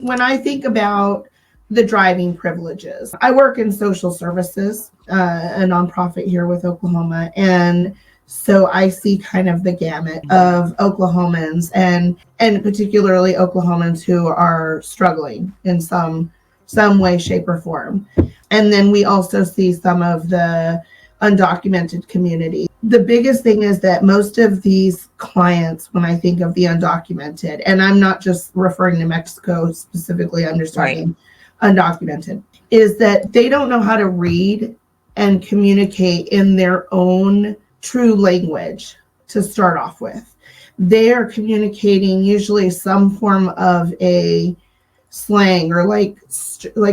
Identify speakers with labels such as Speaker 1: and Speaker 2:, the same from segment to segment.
Speaker 1: When I think about the driving privileges, I work in social services, a nonprofit here with Oklahoma. And so I see kind of the gamut of Oklahomans and particularly Oklahomans who are struggling in some way, shape, or form. And then we also see some of the undocumented community. The biggest thing is that most of these clients, when I think of the undocumented, and I'm not just referring to Mexico specifically, I'm just talking undocumented, is that they don't know how to read and communicate in their own true language to start off with. They are communicating usually some form of a slang or like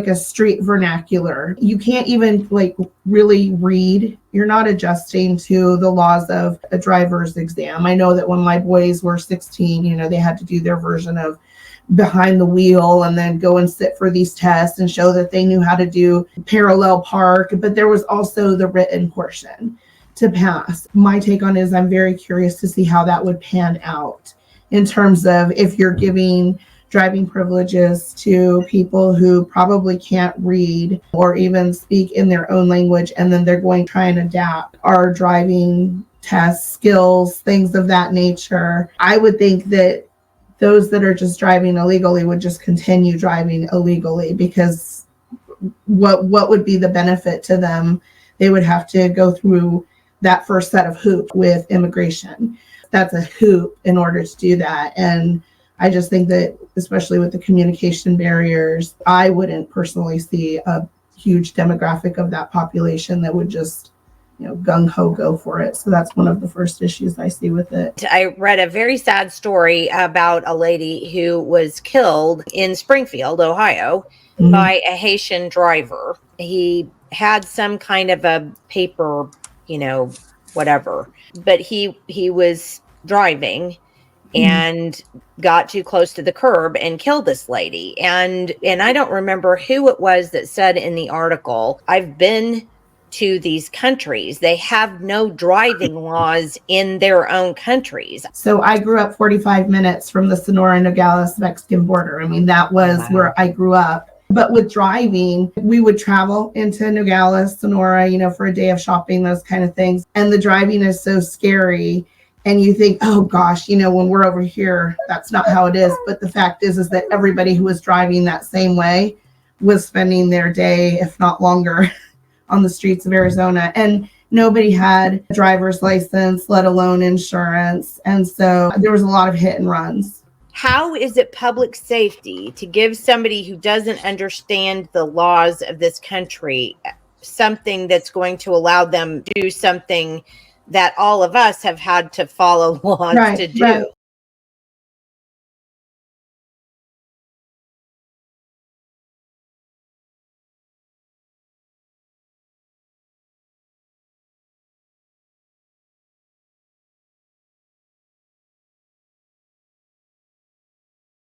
Speaker 1: a street vernacular. You can't even like really read. You're not adjusting to the laws of a driver's exam. I know that when my boys were 16, they had to do their version of behind the wheel and then go and sit for these tests and show that they knew how to do parallel park. But there was also the written portion to pass. My take on it is I'm very curious to see how that would pan out in terms of if you're giving driving privileges to people who probably can't read or even speak in their own language, and then they're going to try and adapt our driving test skills, things of that nature. I would think that those that are just driving illegally would just continue driving illegally, because what would be the benefit to them? They would have to go through that first set of hoops with immigration. That's a hoop in order to do that. And I just think that, especially with the communication barriers, I wouldn't personally see a huge demographic of that population that would just, gung-ho go for it. So that's one of the first issues I see with it.
Speaker 2: I read a very sad story about a lady who was killed in Springfield, Ohio, by a Haitian driver. He had some kind of a paper, whatever, but he was driving and got too close to the curb and killed this lady. And I don't remember who it was that said in the article, I've been to these countries. They have no driving laws in their own countries.
Speaker 1: So I grew up 45 minutes from the Sonora-Nogales Mexican border. I mean, that was where I grew up. But with driving, we would travel into Nogales, Sonora, for a day of shopping, those kind of things. And the driving is so scary. And you think, oh gosh, when we're over here, that's not how it is. But the fact is that everybody who was driving that same way was spending their day, if not longer, on the streets of Arizona. And nobody had a driver's license, let alone insurance. And so there was a lot of hit and runs.
Speaker 2: How is it public safety to give somebody who doesn't understand the laws of this country something that's going to allow them to do something that all of us have had to follow laws to do?
Speaker 1: Right.